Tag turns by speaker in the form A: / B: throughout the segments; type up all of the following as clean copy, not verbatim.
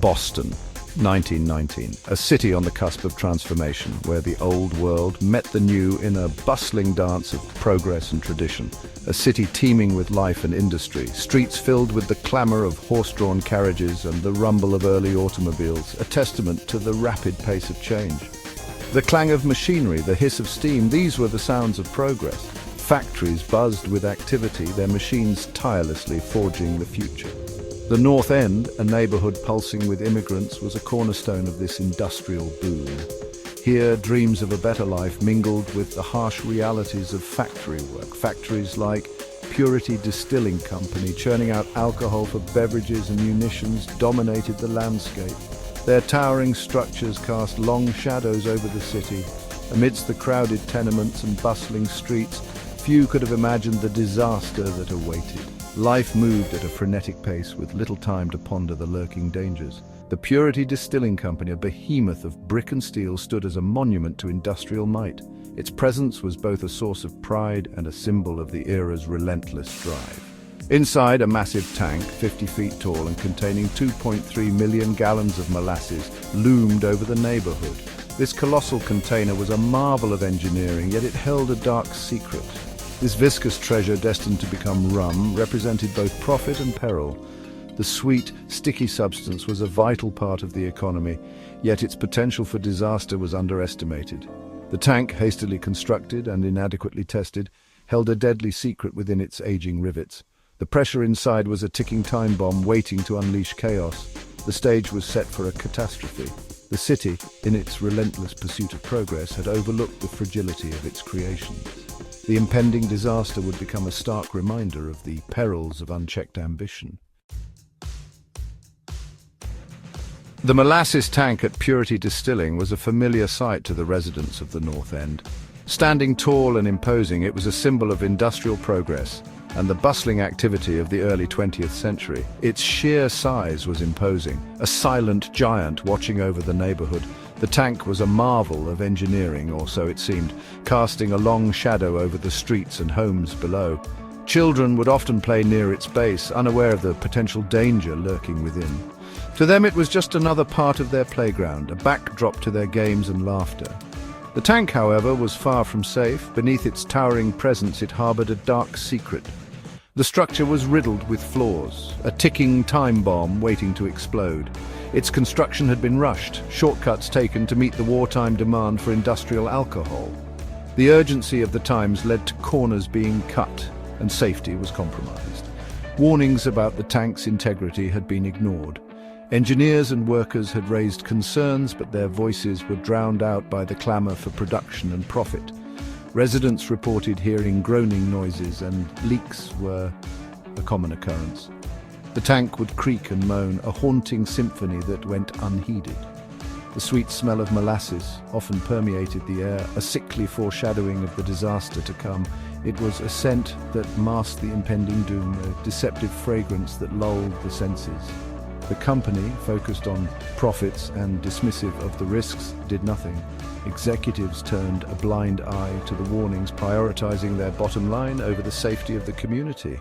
A: Boston, 1919, a city on the cusp of transformation, where the old world met the new in a bustling dance of progress and tradition. A city teeming with life and industry, streets filled with the clamor of horse-drawn carriages and the rumble of early automobiles, a testament to the rapid pace of change. The clang of machinery, the hiss of steam, these were the sounds of progress. Factories buzzed with activity, their machines tirelessly forging the future. The North End, a neighborhood pulsing with immigrants, was a cornerstone of this industrial boom. Here, dreams of a better life mingled with the harsh realities of factory work. Factories like Purity Distilling Company, churning out alcohol for beverages and munitions, dominated the landscape. Their towering structures cast long shadows over the city. Amidst the crowded tenements and bustling streets, few could have imagined the disaster that awaited. Life moved at a frenetic pace with little time to ponder the lurking dangers. The Purity Distilling Company, a behemoth of brick and steel, stood as a monument to industrial might. Its presence was both a source of pride and a symbol of the era's relentless drive. Inside, a massive tank, 50 feet tall and containing 2.3 million gallons of molasses, loomed over the neighborhood. This colossal container was a marvel of engineering, yet it held a dark secret. This viscous treasure, destined to become rum, represented both profit and peril. The sweet, sticky substance was a vital part of the economy, yet its potential for disaster was underestimated. The tank, hastily constructed and inadequately tested, held a deadly secret within its aging rivets. The pressure inside was a ticking time bomb waiting to unleash chaos. The stage was set for a catastrophe. The city, in its relentless pursuit of progress, had overlooked the fragility of its creations. The impending disaster would become a stark reminder of the perils of unchecked ambition. The molasses tank at Purity Distilling was a familiar sight to the residents of the North End. Standing tall and imposing, it was a symbol of industrial progress and the bustling activity of the early 20th century. Its sheer size was imposing, a silent giant watching over the neighborhood. The tank was a marvel of engineering, or so it seemed, casting a long shadow over the streets and homes below. Children would often play near its base, unaware of the potential danger lurking within. To them it was just another part of their playground, a backdrop to their games and laughter. The tank, however, was far from safe. Beneath its towering presence it harbored a dark secret. The structure was riddled with flaws, a ticking time bomb waiting to explode. Its construction had been rushed, shortcuts taken to meet the wartime demand for industrial alcohol. The urgency of the times led to corners being cut, and safety was compromised. Warnings about the tank's integrity had been ignored. Engineers and workers had raised concerns, but their voices were drowned out by the clamor for production and profit. Residents reported hearing groaning noises, and leaks were a common occurrence. The tank would creak and moan, a haunting symphony that went unheeded. The sweet smell of molasses often permeated the air, a sickly foreshadowing of the disaster to come. It was a scent that masked the impending doom, a deceptive fragrance that lulled the senses. The company, focused on profits and dismissive of the risks, did nothing. Executives turned a blind eye to the warnings, prioritizing their bottom line over the safety of the community.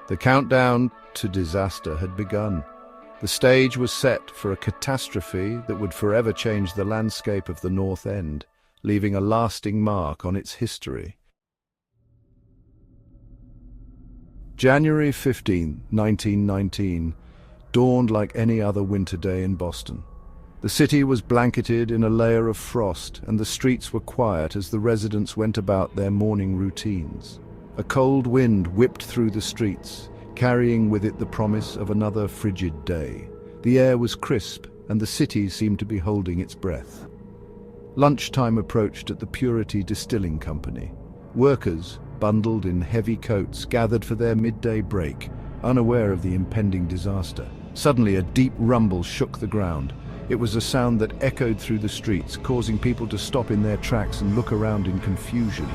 A: The countdown to disaster had begun. The stage was set for a catastrophe that would forever change the landscape of the North End, leaving a lasting mark on its history. January 15, 1919, dawned like any other winter day in Boston. The city was blanketed in a layer of frost, and the streets were quiet as the residents went about their morning routines. A cold wind whipped through the streets, carrying with it the promise of another frigid day. The air was crisp, and the city seemed to be holding its breath. Lunchtime approached at the Purity Distilling Company. Workers, bundled in heavy coats, gathered for their midday break, unaware of the impending disaster. Suddenly, a deep rumble shook the ground. It was a sound that echoed through the streets, causing people to stop in their tracks and look around in confusion.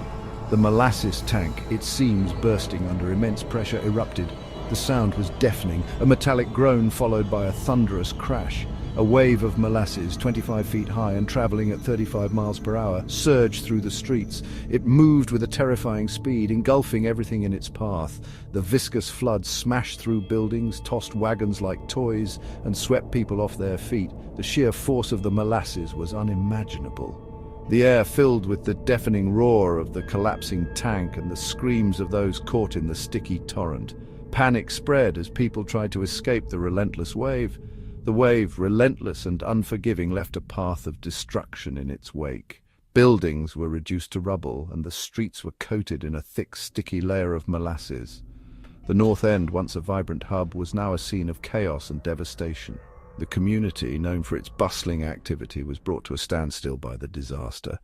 A: The molasses tank, its seams bursting under immense pressure, erupted. The sound was deafening, a metallic groan followed by a thunderous crash. A wave of molasses, 25 feet high and traveling at 35 miles per hour, surged through the streets. It moved with a terrifying speed, engulfing everything in its path. The viscous flood smashed through buildings, tossed wagons like toys, and swept people off their feet. The sheer force of the molasses was unimaginable. The air filled with the deafening roar of the collapsing tank and the screams of those caught in the sticky torrent. Panic spread as people tried to escape the relentless wave. The wave, relentless and unforgiving, left a path of destruction in its wake. Buildings were reduced to rubble, and the streets were coated in a thick, sticky layer of molasses. The North End, once a vibrant hub, was now a scene of chaos and devastation. The community, known for its bustling activity, was brought to a standstill by the disaster.